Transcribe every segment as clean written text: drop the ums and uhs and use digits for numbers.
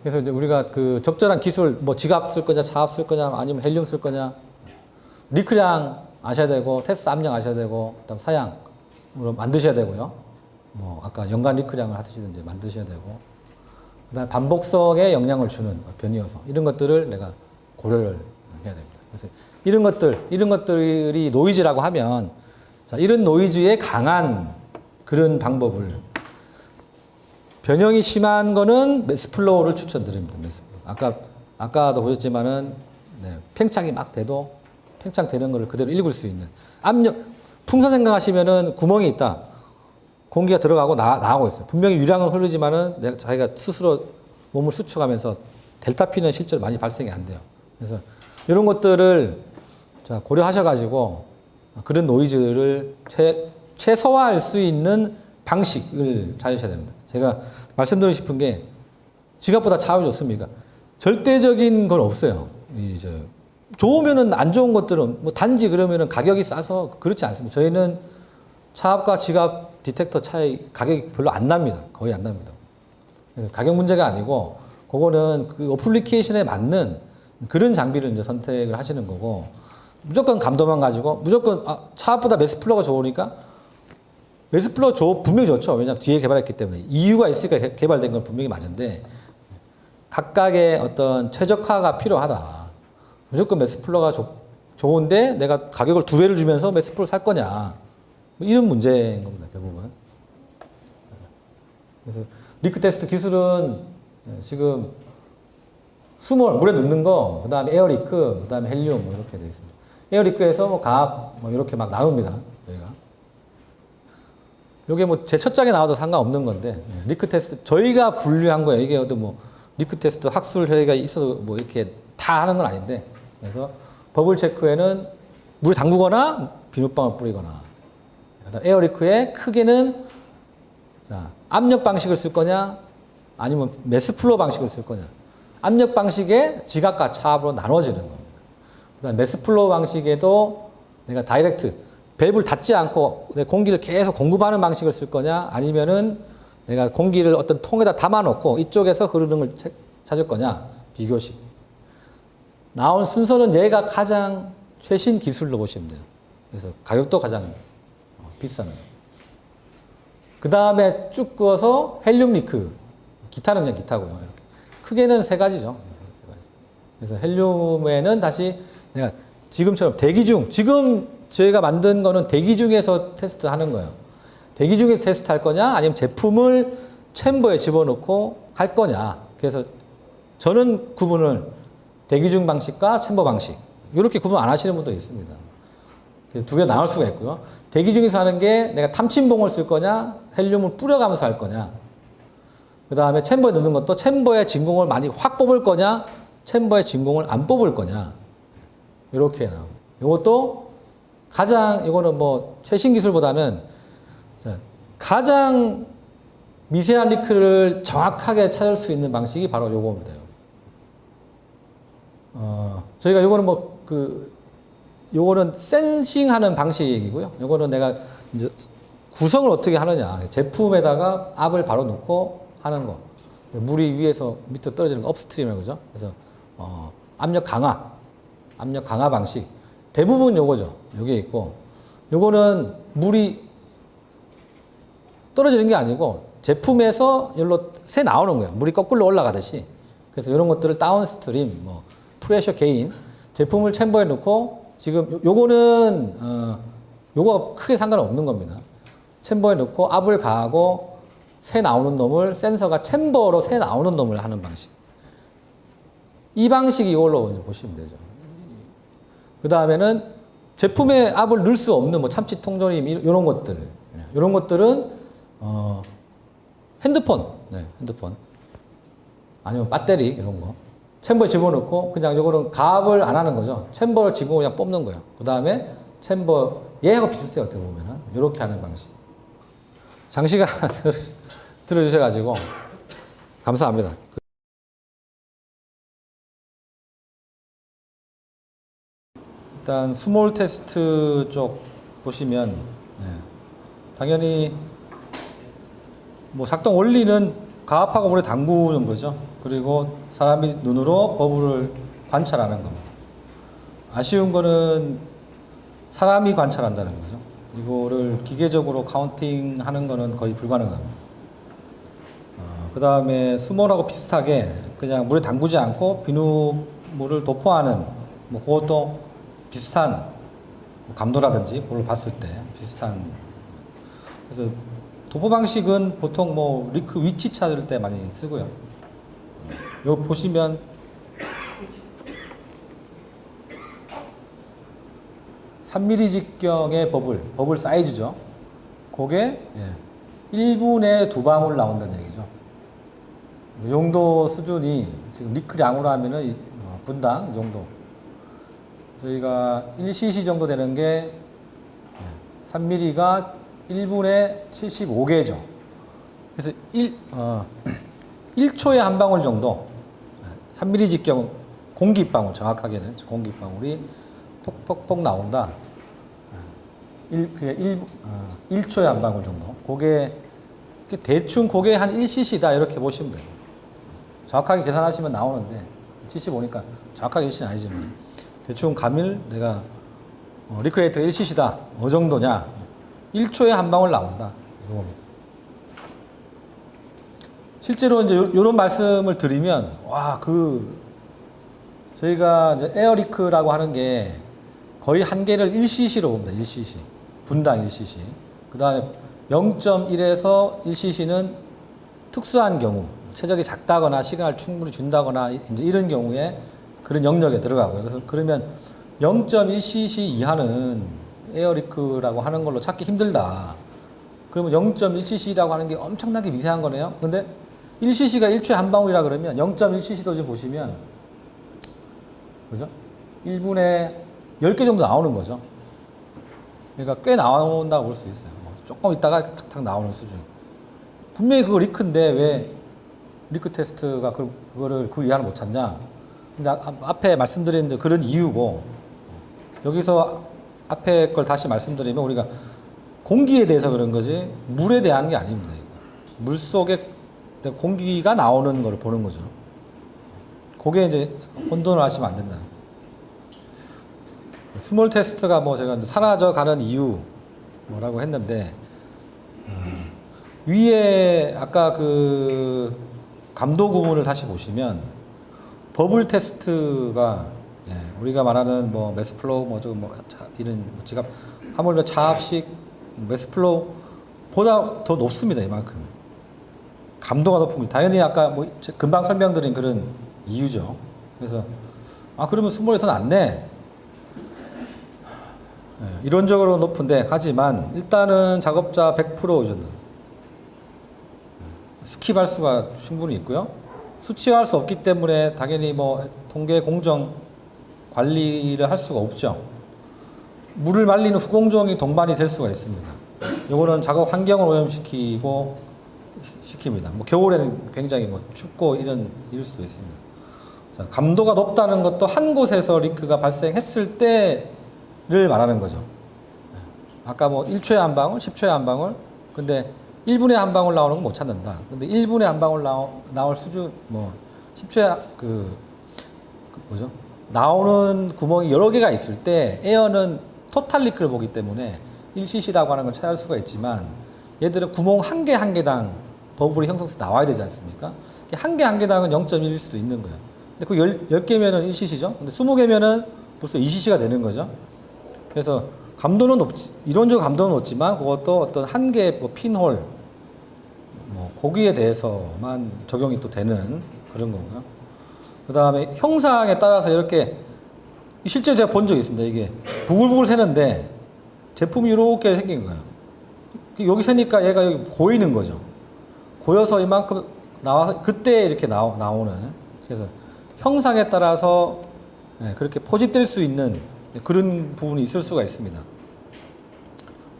그래서 이제 우리가 그 적절한 기술, 뭐 지갑 쓸 거냐, 차압 쓸 거냐, 아니면 헬륨 쓸 거냐, 리크량 아셔야 되고, 테스트 압력 아셔야 되고, 그다음 사양으로 만드셔야 되고요. 뭐 아까 연간 리크량을 하시든지 만드셔야 되고, 그다음 반복성에 영향을 주는 변이어서 이런 것들을 내가 고려를 해야 됩니다. 그래서 이런 것들이 노이즈라고 하면, 자, 이런 노이즈에 강한 그런 방법을, 변형이 심한 거는 매스플로우를 추천드립니다. 매스플로우. 아까도 보셨지만은, 네, 팽창이 막 돼도 팽창되는 거를 그대로 읽을 수 있는. 압력, 풍선 생각하시면은 구멍이 있다. 공기가 들어가고 나가고 있어요. 분명히 유량은 흐르지만은 자기가 스스로 몸을 수축하면서 델타 P는 실제로 많이 발생이 안 돼요. 그래서 이런 것들을 자, 고려하셔가지고 그런 노이즈를 최소화할 수 있는 방식을 찾으셔야 됩니다. 제가 말씀드리고 싶은 게 지갑보다 차압이 좋습니까? 절대적인 건 없어요. 이제 좋으면은 안 좋은 것들은 뭐 단지 그러면은 가격이 싸서 그렇지 않습니다. 저희는 차압과 지갑 디텍터 차이 가격이 별로 안 납니다. 거의 안 납니다. 그래서 가격 문제가 아니고 그거는 그 어플리케이션에 맞는 그런 장비를 이제 선택을 하시는 거고, 무조건 감도만 가지고 무조건 차압보다 매스플로가 좋으니까 매스플로 분명히 좋죠. 왜냐하면 뒤에 개발했기 때문에 이유가 있으니까 개발된 건 분명히 맞는데 각각의 어떤 최적화가 필요하다. 무조건 매스플로가 좋은데 내가 가격을 2배를 주면서 매스플로 살 거냐, 뭐 이런 문제인 겁니다. 결국은. 그래서 리크 테스트 기술은 지금 스몰 물에 넣는 거, 그 다음에 에어리크, 그 다음에 헬륨 뭐 이렇게 되어 있습니다. 에어리크에서 뭐 가압 뭐 이렇게 막 나옵니다. 저희가. 요게 뭐 제 첫 장에 나와도 상관없는 건데, 리크 테스트 저희가 분류한 거예요. 이게 어떤 뭐 리크 테스트 학술 회의가 있어도 뭐 이렇게 다 하는 건 아닌데, 그래서 버블 체크에는 물에 담그거나 비눗방울 뿌리거나, 에어리크에 크게는 자, 압력 방식을 쓸 거냐 아니면 매스플로 방식을 쓸 거냐. 압력 방식에 지갑과 차압으로 나눠지는 겁니다. 그다음 매스플로 방식에도 내가 다이렉트 밸브를 닫지 않고 공기를 계속 공급하는 방식을 쓸 거냐, 아니면은 내가 공기를 어떤 통에다 담아놓고 이쪽에서 흐르는 걸 찾을 거냐, 비교식. 나온 순서는 얘가 가장 최신 기술로 보시면 돼요. 그래서 가격도 가장 비싼. 그 다음에 쭉 그어서 헬륨 리크, 기타는 그냥 기타고요. 이렇게 크게는 3가지죠. 그래서 헬륨에는 다시 내가 지금처럼 대기 중, 지금 저희가 만든 거는 대기 중에서 테스트 하는 거예요. 대기 중에서 테스트 할 거냐, 아니면 제품을 챔버에 집어넣고 할 거냐. 그래서 저는 구분을 대기 중 방식과 챔버 방식, 이렇게 구분 안 하시는 분도 있습니다. 그래서 2개 나눌 수가 있고요. 대기 중에서 하는 게 내가 탐침봉을 쓸 거냐, 헬륨을 뿌려가면서 할 거냐. 그 다음에 챔버에 넣는 것도 챔버의 진공을 많이 확 뽑을 거냐, 챔버의 진공을 안 뽑을 거냐. 이렇게 나옵니다. 이것도 이거는 뭐 최신 기술보다는 가장 미세한 리크를 정확하게 찾을 수 있는 방식이 바로 요겁니다. 저희가 요거는 요거는 센싱하는 방식이고요. 요거는 내가 이제 구성을 어떻게 하느냐. 제품에다가 압을 바로 넣고 하는 거. 물이 위에서 밑으로 떨어지는 거, 업스트림이라고 그러죠. 그래서, 압력 강화 방식. 대부분 요거죠. 요게 있고, 요거는 물이 떨어지는 게 아니고, 제품에서 여기로 새 나오는 거예요. 물이 거꾸로 올라가듯이. 그래서 이런 것들을 다운스트림, 뭐, 프레셔 게인, 제품을 챔버에 넣고, 지금 요거는, 요거 크게 상관없는 겁니다. 챔버에 넣고 압을 가하고 새 나오는 놈을 센서가 챔버로 새 나오는 놈을 하는 방식. 이 방식이 이걸로 이제 보시면 되죠. 그 다음에는 제품에 압을 넣을 수 없는 뭐 참치 통조림 이런 것들. 이런 것들은 핸드폰, 핸드폰. 아니면 배터리 이런 거. 챔버에 집어넣고 그냥 요거는 가압을 안 하는 거죠. 챔버를 집어 그냥 뽑는 거예요. 그 다음에 챔버 얘하고 비슷해요. 어떻게 보면은 이렇게 하는 방식. 장시간 들어주셔가지고 감사합니다. 일단 스몰 테스트 쪽 보시면 당연히 뭐 작동 원리는 가압하고 물에 담그는 거죠. 그리고 사람이 눈으로 버블을 관찰하는 겁니다. 아쉬운 거는 사람이 관찰한다는 거죠. 이거를 기계적으로 카운팅하는 거는 거의 불가능합니다. 그 다음에 스몰하고 비슷하게 그냥 물에 담그지 않고 비누물을 도포하는 뭐 그것도 비슷한 감도라든지 그걸 봤을 때 비슷한. 그래서 도포 방식은 보통 뭐 리크 위치 찾을 때 많이 쓰고요. 여기 보시면 3mm 직경의 버블 사이즈죠. 그게 1분에 2방울 나온다는 얘기죠. 이 정도 수준이 지금 리크량으로 하면은 분당 이 정도. 저희가 1cc 정도 되는 게 3mm가 1분에 75개죠. 그래서 1초에 한 방울 정도 3mm 직경 공기방울 정확하게는 공기방울이 폭폭폭 나온다. 1초에 한 방울 정도. 그게 대충 그게 한 1cc다 이렇게 보시면 돼요. 정확하게 계산하시면 나오는데 75니까 정확하게 1cc는 아니지만 대충 감일 내가 리크레이터 1cc다 어느 정도냐 1초에 한 방울 나온다. 실제로 이제 이런 말씀을 드리면 저희가 이제 에어리크라고 하는 게 거의 한 개를 1cc로 봅니다. 1cc 분당 1cc. 그 다음에 0.1에서 1cc는 특수한 경우 체적이 작다거나 시간을 충분히 준다거나 이제 이런 경우에 그런 영역에 들어가고요. 그래서 그러면 0.1cc 이하는 에어리크라고 하는 걸로 찾기 힘들다. 그러면 0.1cc라고 하는 게 엄청나게 미세한 거네요. 근데 1cc가 1초에 한 방울이라 그러면 0.1cc도 지금 보시면 그죠? 1분에 10개 정도 나오는 거죠. 그러니까 꽤 나온다고 볼 수 있어요. 조금 있다가 탁탁 나오는 수준. 분명히 그거 리크인데 왜 리크 테스트가 그거를 그 이하를 못 찾냐? 근데 앞에 말씀드린 그런 이유고, 여기서 앞에 걸 다시 말씀드리면 우리가 공기에 대해서 그런 거지 물에 대한 게 아닙니다. 이거. 물 속에 공기가 나오는 걸 보는 거죠. 그게 이제 혼돈을 하시면 안 된다. 스몰 테스트가 뭐 제가 사라져 가는 이유 뭐라고 했는데, 위에 아까 그 감도 구문을 다시 보시면 버블 테스트가 우리가 말하는 뭐 매스플로우 이런 지갑 하물며 차압식 매스플로우보다 더 높습니다. 이만큼 감도가 높은 거죠. 당연히 아까 뭐 금방 설명드린 그런 이유죠. 그래서 그러면 스몰이 더 낫네. 이론적으로 높은데, 하지만 일단은 작업자 100%는 스킵할 수가 충분히 있고요. 수치화할 수 없기 때문에 당연히 뭐 통계 공정 관리를 할 수가 없죠. 물을 말리는 후공정이 동반이 될 수가 있습니다. 요거는 작업 환경을 오염시키고 시킵니다. 뭐 겨울에는 굉장히 뭐 춥고 이럴 수도 있습니다. 자, 감도가 높다는 것도 한 곳에서 리크가 발생했을 때를 말하는 거죠. 아까 뭐 1초에 한 방울, 10초에 한 방울, 근데 1분에 한 방울 나오는 건 못 찾는다. 근데 1분에 한 방울 나올 수준, 뭐 10초에 나오는 구멍이 여러 개가 있을 때 에어는 토탈 리크를 보기 때문에 1cc라고 하는 걸 찾을 수가 있지만, 얘들은 구멍 한 개 한 개당 버블이 형성돼서 나와야 되지 않습니까? 한 개 한 개당은 0.1일 수도 있는 거예요. 근데 그 10개면은 1cc죠? 근데 20개면은 벌써 2cc가 되는 거죠. 그래서 감도는 높지, 이론적 감도는 높지만 그것도 어떤 한 개의 뭐 핀홀, 뭐 거기에 대해서만 적용이 또 되는 그런 거고요. 그 다음에 형상에 따라서 이렇게, 실제 제가 본 적이 있습니다. 이게 부글부글 새는데 제품이 이렇게 생긴 거예요. 여기 새니까 얘가 여기 고이는 거죠. 고여서 이만큼 나와서 그때 이렇게 나오는, 그래서 형상에 따라서 그렇게 포집될 수 있는 그런 부분이 있을 수가 있습니다.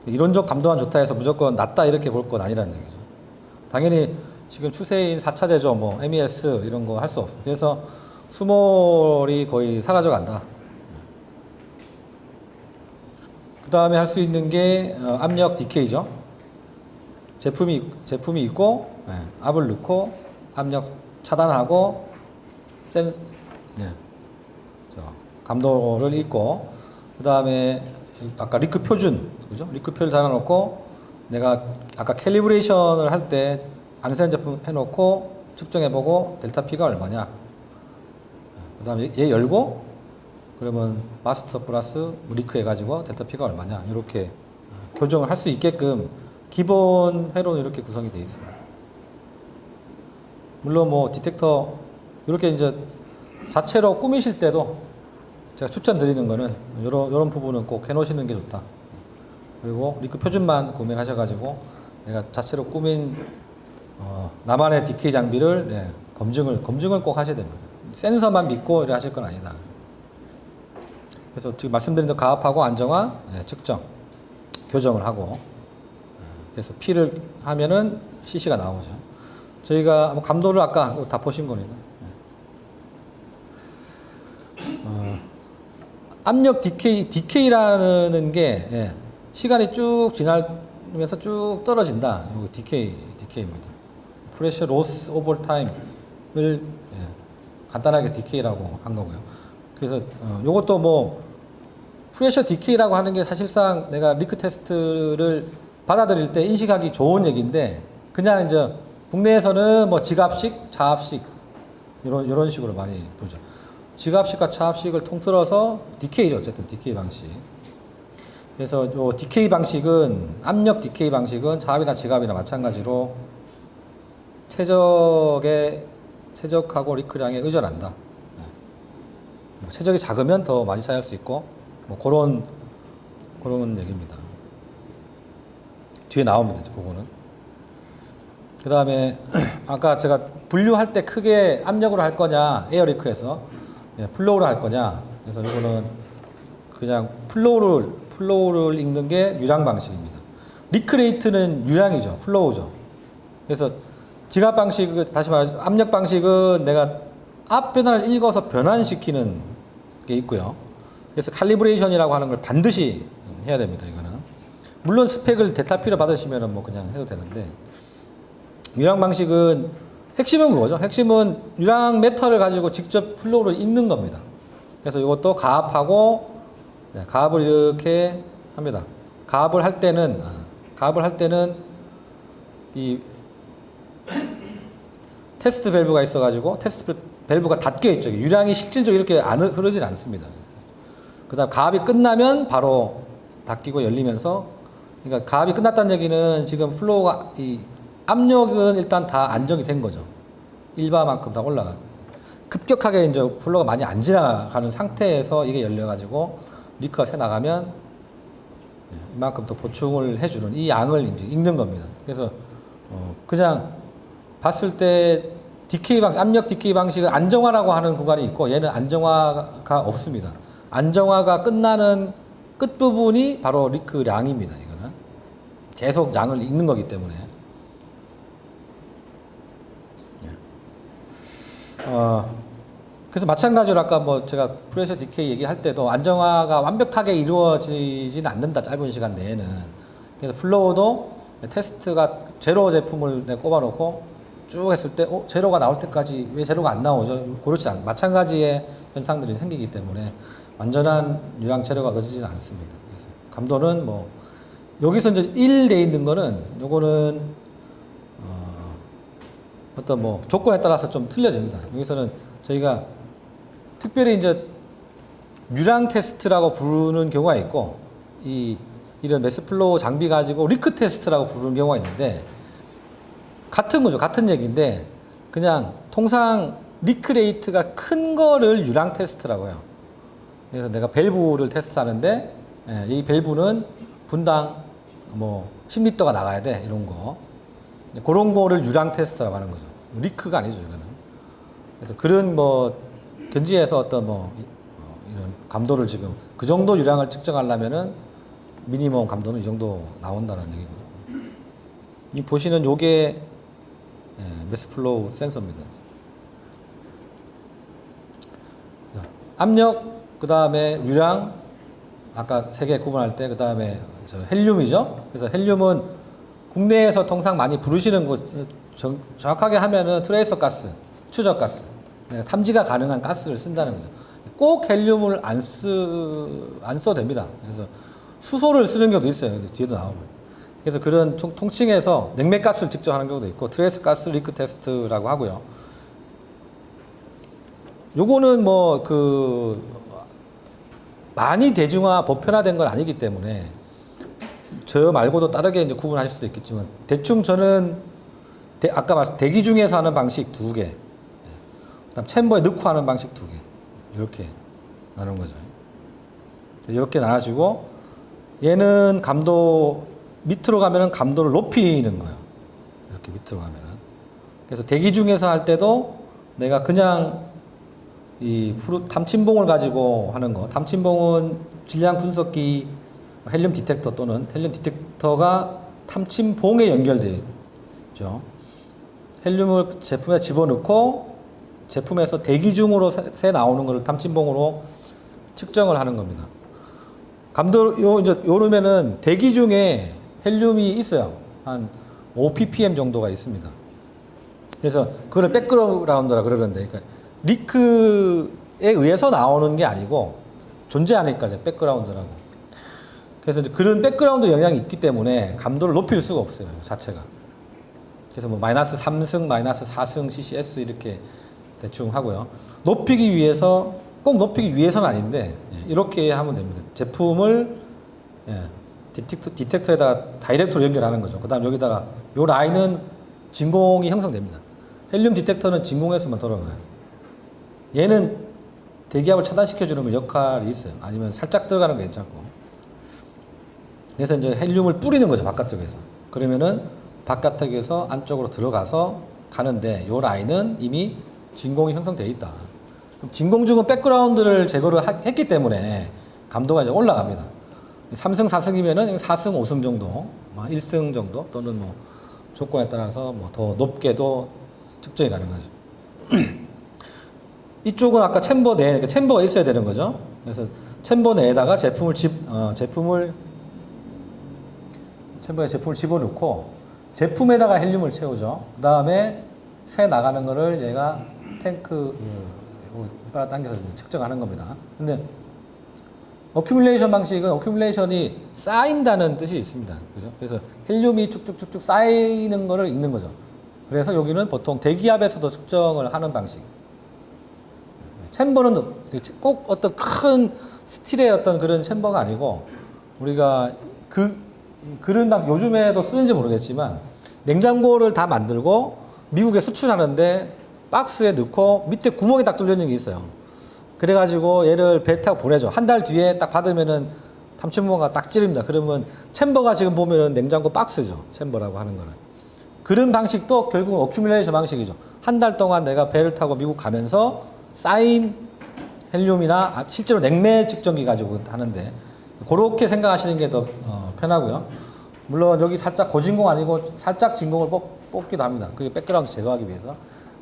이론적 감도만 좋다 해서 무조건 낫다 이렇게 볼 건 아니라는 얘기죠. 당연히 지금 추세인 4차 제조, 뭐 MES 이런 거 할 수 없어요. 그래서 스몰이 거의 사라져 간다. 그 다음에 할 수 있는 게 압력 디케이죠. 제품이 있고 압을 넣고 압력 차단하고 감도를 읽고, 그 다음에 아까 리크 표준, 그죠? 리크 표준 달아놓고, 내가 아까 캘리브레이션을 할 때 안 쓰는 제품 해놓고 측정해보고 델타 P가 얼마냐. 그 다음에 얘 열고, 그러면 마스터 플러스 리크 해가지고 델타 P가 얼마냐. 이렇게 교정을 할 수 있게끔 기본 회로는 이렇게 구성이 되어 있습니다. 물론 뭐 디텍터 이렇게 이제 자체로 꾸미실 때도 제가 추천드리는 거는 이런 부분은 꼭 해놓으시는 게 좋다. 그리고 리크 표준만 구매하셔가지고 내가 자체로 꾸민 나만의 디케이 장비를 검증을 꼭 하셔야 됩니다. 센서만 믿고 이래 하실 건 아니다. 그래서 지금 말씀드린 대로 가압하고 안정화, 측정, 교정을 하고, 그래서 P를 하면은 CC가 나오죠. 저희가 감도를 아까 다 보신 겁니다. 압력 디케이라는 게 시간이 쭉 지나면서 쭉 떨어진다. 이거 디케이입니다. 프레셔 로스 오버 타임을 간단하게 디케이라고 한 거고요. 그래서 요것도 뭐 프레셔 디케이라고 하는 게 사실상 내가 리크 테스트를 받아들일 때 인식하기 좋은 얘기인데, 그냥 이제 국내에서는 뭐 지갑식, 자압식 이런 식으로 많이 부르죠. 지갑식과 차압식을 통틀어서 디케이죠. 어쨌든 디케이 방식. 그래서 요 디케이 방식은, 압력 디케이 방식은 자압이나 지갑이나 마찬가지로 최적하고 리크량에 의존한다. 최적이 작으면 더 많이 차이할 수 있고, 뭐 그런 얘기입니다. 뒤에 나옵니다. 그거는. 그 다음에 아까 제가 분류할 때 크게 압력으로 할 거냐, 에어리크에서 플로우로 할 거냐. 그래서 이거는 그냥 플로우를 읽는 게 유량 방식입니다. 리크레이트는 유량이죠. 플로우죠. 그래서 지갑 방식, 다시 말해서 압력 방식은 내가 압 변화를 읽어서 변환시키는 게 있고요. 그래서 칼리브레이션이라고 하는 걸 반드시 해야 됩니다. 이거는. 물론 스펙을 델타-P로 받으시면 뭐 그냥 해도 되는데, 유량 방식은 핵심은 뭐죠? 핵심은 유량 메터를 가지고 직접 플로우를 읽는 겁니다. 그래서 이것도 가압하고, 가압을 이렇게 합니다. 가압을 할 때는 이 테스트 밸브가 있어가지고, 테스트 밸브가 닫혀 있죠. 유량이 실질적으로 이렇게 흐르진 않습니다. 그 다음 가압이 끝나면 바로 닫히고 열리면서, 그러니까 가압이 끝났다는 얘기는 지금 플로우가, 이 압력은 일단 다 안정이 된 거죠. 1바만큼 다 올라가. 급격하게 이제 플로우가 많이 안 지나가는 상태에서 이게 열려가지고 리크가 새 나가면 이만큼 더 보충을 해주는 이 양을 이제 읽는 겁니다. 그래서 그냥 봤을 때 디케이 방식, 압력 디케이 방식은 안정화라고 하는 구간이 있고, 얘는 안정화가 없습니다. 안정화가 끝나는 끝부분이 바로 리크량입니다. 이거는 계속 양을 읽는 거기 때문에. 그래서 마찬가지로 아까 뭐 제가 프레셔 디케이 얘기할 때도 안정화가 완벽하게 이루어지진 않는다. 짧은 시간 내에는. 그래서 플로우도 테스트가 제로 제품을 내가 꼽아놓고 쭉 했을 때 제로가 나올 때까지 왜 제로가 안 나오죠? 그렇지 않아요. 마찬가지의 현상들이 생기기 때문에 완전한 유량 제로가 얻어지지는 않습니다. 그래서 감도는 뭐 여기서 이제 1 돼 있는 거는 요거는 어떤 뭐 조건에 따라서 좀 틀려집니다. 여기서는 저희가 특별히 이제 유량 테스트라고 부르는 경우가 있고, 이런 매스플로우 장비 가지고 리크 테스트라고 부르는 경우가 있는데, 같은 거죠. 같은 얘기인데, 그냥 통상 리크 레이트가 큰 거를 유량 테스트라고 해요. 그래서 내가 밸브를 테스트하는데, 이 밸브는 분당 뭐 10리터가 나가야 돼. 이런 거. 그런 거를 유량 테스트라고 하는 거죠. 리크가 아니죠, 이거는. 그래서 그런 뭐 견지에서 어떤 뭐 이런 감도를 지금 그 정도 유량을 측정하려면은 미니멈 감도는 이 정도 나온다는 얘기고요. 이 보시는 요게 매스플로우 센서입니다. 압력, 그 다음에 유량, 아까 세 개 구분할 때, 그 다음에 헬륨이죠. 그래서 헬륨은 국내에서 통상 많이 부르시는 것 정확하게 하면은 트레이서 가스, 추적 가스, 탐지가 가능한 가스를 쓴다는 거죠. 꼭 헬륨을 안 써도 됩니다. 그래서 수소를 쓰는 경우도 있어요. 근데 뒤에도 나오고. 그래서 그런 통칭해서 냉매 가스를 직접 하는 경우도 있고, 트레이서 가스 리크 테스트라고 하고요. 요거는 뭐 많이 대중화 보편화된 건 아니기 때문에 저 말고도 다르게 이제 구분할 수도 있겠지만, 대충 저는 아까 말씀 대기 중에서 하는 방식 2개, 그다음 챔버에 넣고 하는 방식 2개, 이렇게 나눈 거죠. 이렇게 나눠지고, 얘는 감도 밑으로 가면은 감도를 높이는 거예요. 이렇게 밑으로 가면은. 그래서 대기 중에서 할 때도 내가 그냥 이 탐침봉을 가지고 하는 거, 탐침봉은 질량 분석기 헬륨 디텍터 또는 헬륨 디텍터가 탐침봉에 연결되어 있죠. 헬륨을 제품에 집어넣고 제품에서 대기 중으로 새 나오는 것을 탐침봉으로 측정을 하는 겁니다. 이제 요러면은 대기 중에 헬륨이 있어요. 한 5ppm 정도가 있습니다. 그래서 그걸 백그라운드라 그러는데, 그러니까 리크에 의해서 나오는 게 아니고 존재하니까 백그라운드라고. 그래서 이제 그런 백그라운드 영향이 있기 때문에 감도를 높일 수가 없어요, 자체가. 그래서 뭐 마이너스 3승, 마이너스 4승 CCS 이렇게 대충 하고요. 높이기 위해서, 꼭 높이기 위해서는 아닌데, 이렇게 하면 됩니다. 제품을 디텍터에다가 다이렉트로 연결하는 거죠. 그 다음 여기다가 요 라인은 진공이 형성됩니다. 헬륨 디텍터는 진공에서만 돌아가요. 얘는 대기압을 차단시켜주는 역할이 있어요. 아니면 살짝 들어가는 게 괜찮고. 그래서 이제 헬륨을 뿌리는 거죠, 바깥쪽에서. 그러면은 바깥쪽에서 안쪽으로 들어가서 가는데, 요 라인은 이미 진공이 형성되어 있다. 진공 중은 백그라운드를 제거를 했기 때문에 감도가 이제 올라갑니다. 3승, 4승이면은 4승, 5승 정도, 1승 정도, 또는 뭐 조건에 따라서 뭐 더 높게도 측정이 가능하죠. 이쪽은 아까 챔버 내에, 그러니까 챔버가 있어야 되는 거죠. 그래서 챔버 내에다가 챔버에 제품을 집어넣고 제품에다가 헬륨을 채우죠. 그 다음에 새 나가는 거를 얘가 탱크 빨아당겨서 측정하는 겁니다. 근데 어큐뮬레이션 방식은 어큐뮬레이션이 쌓인다는 뜻이 있습니다. 그죠? 그래서 헬륨이 쭉쭉쭉쭉 쌓이는 거를 읽는 거죠. 그래서 여기는 보통 대기압에서도 측정을 하는 방식. 챔버는 꼭 어떤 큰 스틸의 어떤 그런 챔버가 아니고, 우리가 그런 방 요즘에도 쓰는지 모르겠지만, 냉장고를 다 만들고 미국에 수출하는데 박스에 넣고 밑에 구멍이 딱 뚫려 있는 게 있어요. 그래가지고 얘를 배 타고 보내죠. 한 달 뒤에 딱 받으면은 탐침봉가 딱 찌릅니다. 그러면 챔버가 지금 보면은 냉장고 박스죠. 챔버라고 하는 거는. 그런 방식도 결국은 어큐뮬레이션 방식이죠. 한 달 동안 내가 배를 타고 미국 가면서 쌓인 헬륨이나 실제로 냉매 측정기 가지고 하는데, 그렇게 생각하시는 게 더 편하고요. 물론 여기 살짝 고진공 아니고 살짝 진공을 뽑기도 합니다. 그게 백그라운드 제거하기 위해서.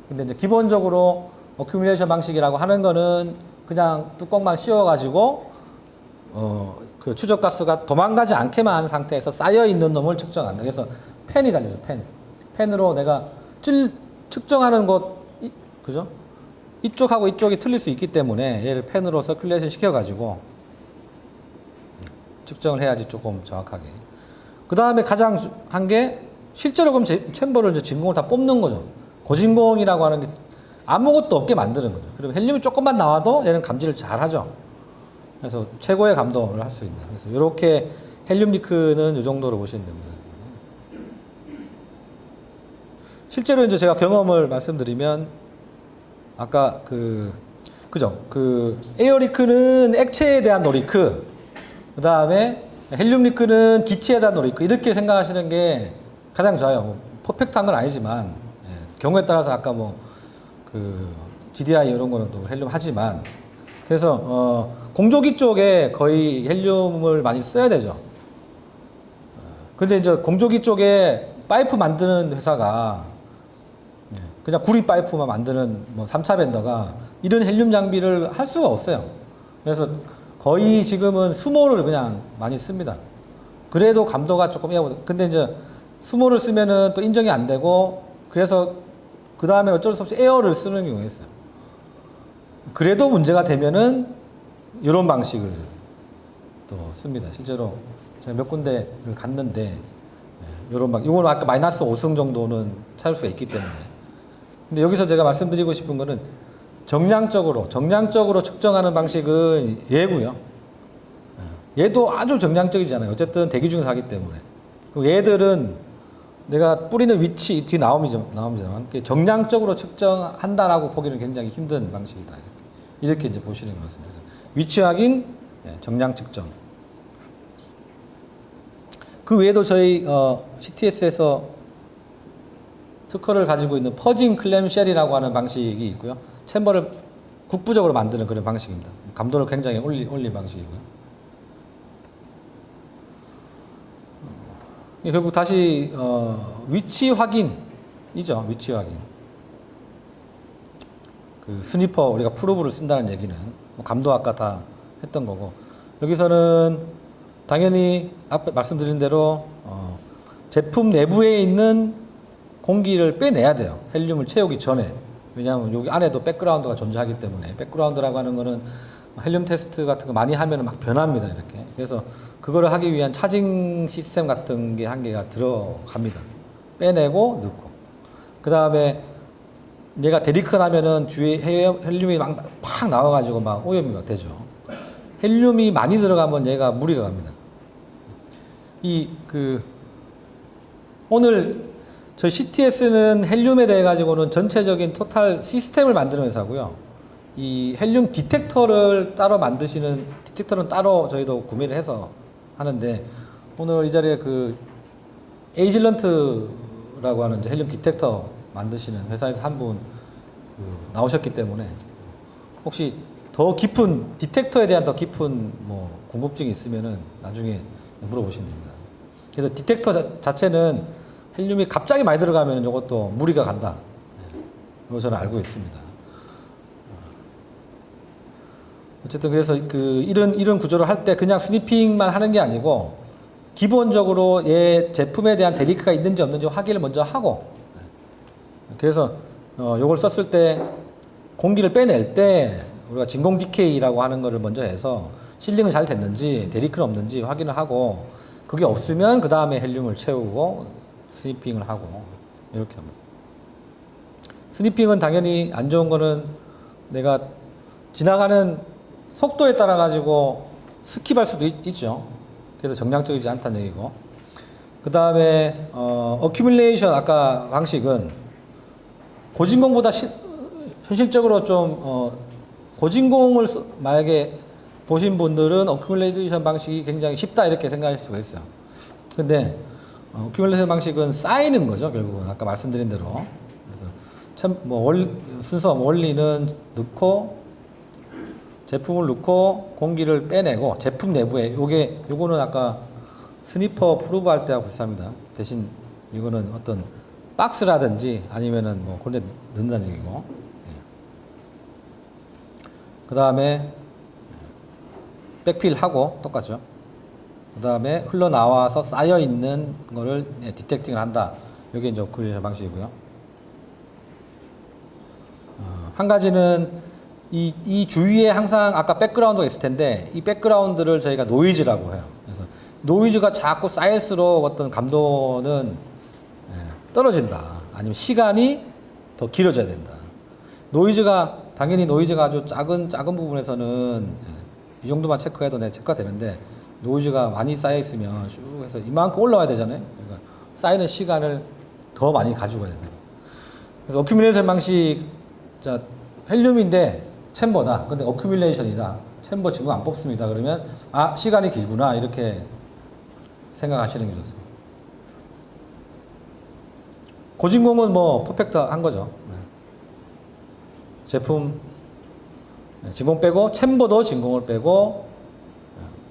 근데 이제 기본적으로 어큐뮬레이션 방식이라고 하는 거는 그냥 뚜껑만 씌워가지고 그 추적가스가 도망가지 않게만 한 상태에서 쌓여 있는 놈을 측정한다. 그래서 펜이 달려져. 펜으로 내가 측정하는 것, 그죠? 이쪽하고 이쪽이 틀릴 수 있기 때문에 얘를 펜으로 서큘레이션 시켜가지고 측정을 해야지 조금 정확하게. 그 다음에 가장 한 게, 실제로 그럼 챔버를 이제 진공을 다 뽑는 거죠. 고진공이라고 하는 게 아무것도 없게 만드는 거죠. 그리고 헬륨이 조금만 나와도 얘는 감지를 잘 하죠. 그래서 최고의 감도를 할 수 있는. 그래서 이렇게 헬륨 리크는 이 정도로 보시면 됩니다. 실제로 이제 제가 경험을 말씀드리면, 아까 그죠? 에어 리크는 액체에 대한 노리크, 그 다음에 헬륨 리크는 기체에 대한 노리크, 이렇게 생각하시는 게 가장 좋아요. 뭐 퍼펙트한 건 아니지만, 경우에 따라서 아까 GDI 이런 거는 또 헬륨 하지만, 그래서 공조기 쪽에 거의 헬륨을 많이 써야 되죠. 근데 이제 공조기 쪽에 파이프 만드는 회사가 그냥 구리 파이프만 만드는 뭐 3차 벤더가 이런 헬륨 장비를 할 수가 없어요. 그래서 거의 지금은 수모를 그냥 많이 씁니다. 그래도 감도가 조금 근데 이제 수모를 쓰면은 또 인정이 안 되고 그래서 그 다음에 어쩔 수 없이 에어를 쓰는 경우가 있어요. 그래도 문제가 되면은 이런 방식을 또 씁니다. 실제로 제가 몇 군데를 갔는데 이런 이거는 아까 마이너스 5승 정도는 찾을 수가 있기 때문에. 근데 여기서 제가 말씀드리고 싶은 거는 정량적으로 측정하는 방식은 얘고요. 얘도 아주 정량적이잖아요. 어쨌든 대기 중에서 하기 때문에. 그럼 얘들은 내가 뿌리는 위치 뒤 나옵니다만 정량적으로 측정한다라고 보기는 굉장히 힘든 방식이다. 이렇게 이제 보시는 것 같습니다. 위치 확인, 정량 측정. 그 외에도 저희 CTS에서 특허를 가지고 있는 퍼징 클램쉘이라고 하는 방식이 있고요. 챔버를 국부적으로 만드는 그런 방식입니다. 감도를 굉장히 올린 방식이고요. 결국 다시 위치 확인이죠. 위치 확인. 그 스니퍼 우리가 프로브를 쓴다는 얘기는 감도 아까 다 했던 거고, 여기서는 당연히 앞에 말씀드린 대로 제품 내부에 있는 공기를 빼내야 돼요. 헬륨을 채우기 전에. 왜냐하면 여기 안에도 백그라운드가 존재하기 때문에. 백그라운드라고 하는 거는 헬륨 테스트 같은 거 많이 하면 막 변합니다. 이렇게. 그래서 그거를 하기 위한 차징 시스템 같은 게 한 개가 들어갑니다. 빼내고 넣고. 그 다음에 얘가 데리크 나면은 주위에 헬륨이 팍 나와가지고 막 오염이 막 되죠. 헬륨이 많이 들어가면 얘가 무리가 갑니다. 오늘 저희 CTS는 헬륨에 대해 가지고는 전체적인 토탈 시스템을 만드는 회사고요. 이 헬륨 디텍터를 따로 만드시는 디텍터는 따로 저희도 구매를 해서 하는데, 오늘 이 자리에 그 에이즐런트라고 하는 헬륨 디텍터 만드시는 회사에서 한 분 나오셨기 때문에 혹시 더 깊은 디텍터에 대한 더 깊은 뭐 궁금증이 있으면은 나중에 물어보시면 됩니다. 그래서 디텍터 자체는 헬륨이 갑자기 많이 들어가면 이것도 무리가 간다. 이거 저는 알고 있습니다. 어쨌든 그래서 이런 구조를 할 때 그냥 스니핑만 하는 게 아니고 기본적으로 얘 제품에 대한 데리크가 있는지 없는지 확인을 먼저 하고, 그래서 요걸 썼을 때 공기를 빼낼 때 우리가 진공 디케이라고 하는 거를 먼저 해서 실링은 잘 됐는지 데리크는 없는지 확인을 하고, 그게 없으면 그 다음에 헬륨을 채우고 스니핑을 하고 이렇게 합니다. 스니핑은 당연히 안 좋은 거는 내가 지나가는 속도에 따라 가지고 스킵할 수도 있죠. 그래서 정량적이지 않다는 얘기고. 그 다음에 어큐뮬레이션 아까 방식은 고진공보다 현실적으로 좀 고진공을 만약에 보신 분들은 어큐뮬레이션 방식이 굉장히 쉽다 이렇게 생각할 수가 있어요. 근데 어큐뮬레이션 방식은 쌓이는 거죠. 결국은 아까 말씀드린 대로. 그래서 참 순서 원리는 넣고 제품을 넣고 공기를 빼내고 제품 내부에 요거는 아까 스니퍼 프루브 할 때하고 비슷합니다. 대신 이거는 어떤 박스라든지 아니면은 뭐 그런 데 넣는다는 얘기고. 그 다음에 백필하고 똑같죠. 그 다음에 흘러나와서 쌓여있는 거를 디텍팅을 한다. 이게 이제 어큐뮬레이션 방식이고요. 한 가지는 이 주위에 항상 아까 백그라운드가 있을 텐데 이 백그라운드를 저희가 노이즈라고 해요. 그래서 노이즈가 자꾸 쌓일수록 어떤 감도는 떨어진다. 아니면 시간이 더 길어져야 된다. 당연히 노이즈가 아주 작은 부분에서는 이 정도만 체크해도 체크가 되는데, 노이즈가 많이 쌓여 있으면 쭉 해서 이만큼 올라와야 되잖아요. 그러니까 쌓이는 시간을 더 많이 가지고 가야 된다. 그래서 어큐뮬레이션 방식, 헬륨인데 챔버다. 근데 어큐뮬레이션이다. 챔버 지금 안 뽑습니다. 그러면 시간이 길구나 이렇게 생각하시는 게 좋습니다. 고진공은 뭐 퍼펙트한 거죠. 제품 진공 빼고 챔버도 진공을 빼고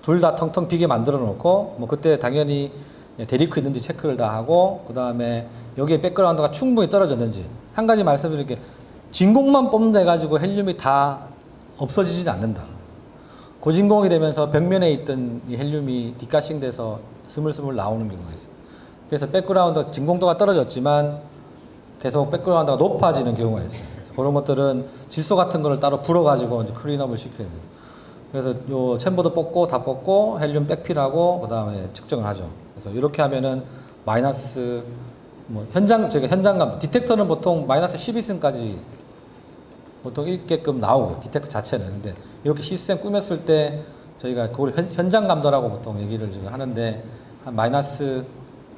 둘 다 텅텅 비게 만들어 놓고, 뭐 그때 당연히 데리크 있는지 체크를 다 하고, 그 다음에 여기에 백그라운드가 충분히 떨어졌는지. 한 가지 말씀드릴게요. 진공만 뽑는다 해가지고 헬륨이 다 없어지진 않는다. 고진공이 되면서 벽면에 있던 이 헬륨이 디가싱 돼서 스물스물 나오는 경우가 있어요. 그래서 백그라운드 진공도가 떨어졌지만 계속 백그라운드가 높아지는 경우가 있어요. 그래서 그런 것들은 질소 같은 거를 따로 불어가지고 이제 클린업을 시켜야 돼요. 그래서 요 챔버도 뽑고 다 뽑고 헬륨 백필하고 그 다음에 측정을 하죠. 그래서 이렇게 하면은 마이너스 뭐 현장감 디텍터는 보통 마이너스 12승까지 보통 읽게끔 나오고요. 디텍터 자체는. 근데 이렇게 시스템 꾸몄을 때 저희가 그걸 현장 감도라고 보통 얘기를 지금 하는데 한 마이너스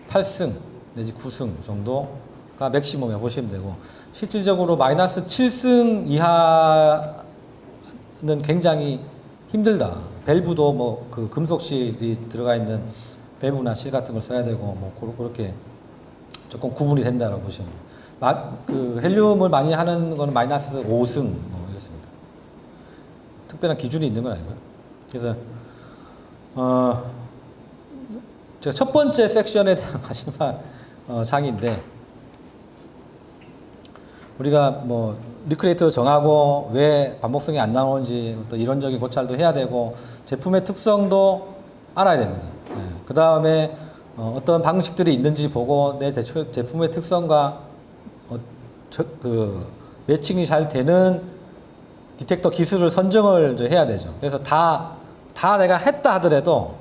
8승 내지 9승 정도가 맥시멈이라고 보시면 되고 실질적으로 마이너스 7승 이하는 굉장히 힘들다. 밸브도 뭐 그 금속실이 들어가 있는 밸브나 실 같은 걸 써야 되고 뭐 그렇게 조금 구분이 된다라고 보시면 돼요. 그 헬륨을 많이 하는 거는 마이너스 5승 뭐 이렇습니다. 특별한 기준이 있는 건 아니고요. 그래서 제가 첫 번째 섹션에 대한 마지막 장인데 우리가 뭐 리크레이터 정하고 왜 반복성이 안 나오는지 또 이론적인 고찰도 해야 되고 제품의 특성도 알아야 됩니다. 네. 그 다음에 어떤 방식들이 있는지 보고 내 제품의 특성과 그 매칭이 잘 되는 디텍터 기술을 선정을 해야 되죠. 그래서 다 내가 했다 하더라도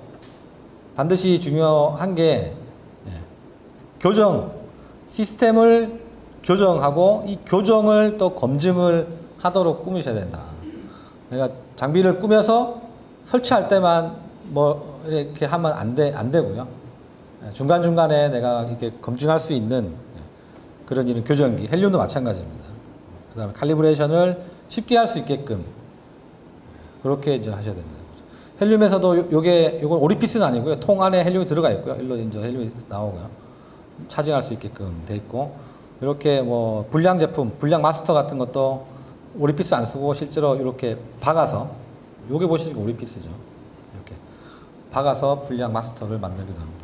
반드시 중요한 게 교정, 시스템을 교정하고 이 교정을 또 검증을 하도록 꾸미셔야 된다. 내가 장비를 꾸며서 설치할 때만 뭐 이렇게 하면 안 되고요. 중간중간에 내가 이렇게 검증할 수 있는 그런 이런 교정기, 헬륨도 마찬가지입니다. 그 다음에 칼리브레이션을 쉽게 할 수 있게끔 그렇게 이제 하셔야 된다. 헬륨에서도 요건 오리피스는 아니고요. 통 안에 헬륨이 들어가 있고요. 일로 이제 헬륨이 나오고요. 차징할 수 있게끔 돼 있고 이렇게 뭐 불량 제품, 불량 마스터 같은 것도 오리피스 안 쓰고 실제로 이렇게 박아서 요게 보시니까 오리피스죠. 이렇게 박아서 불량 마스터를 만들기도 합니다.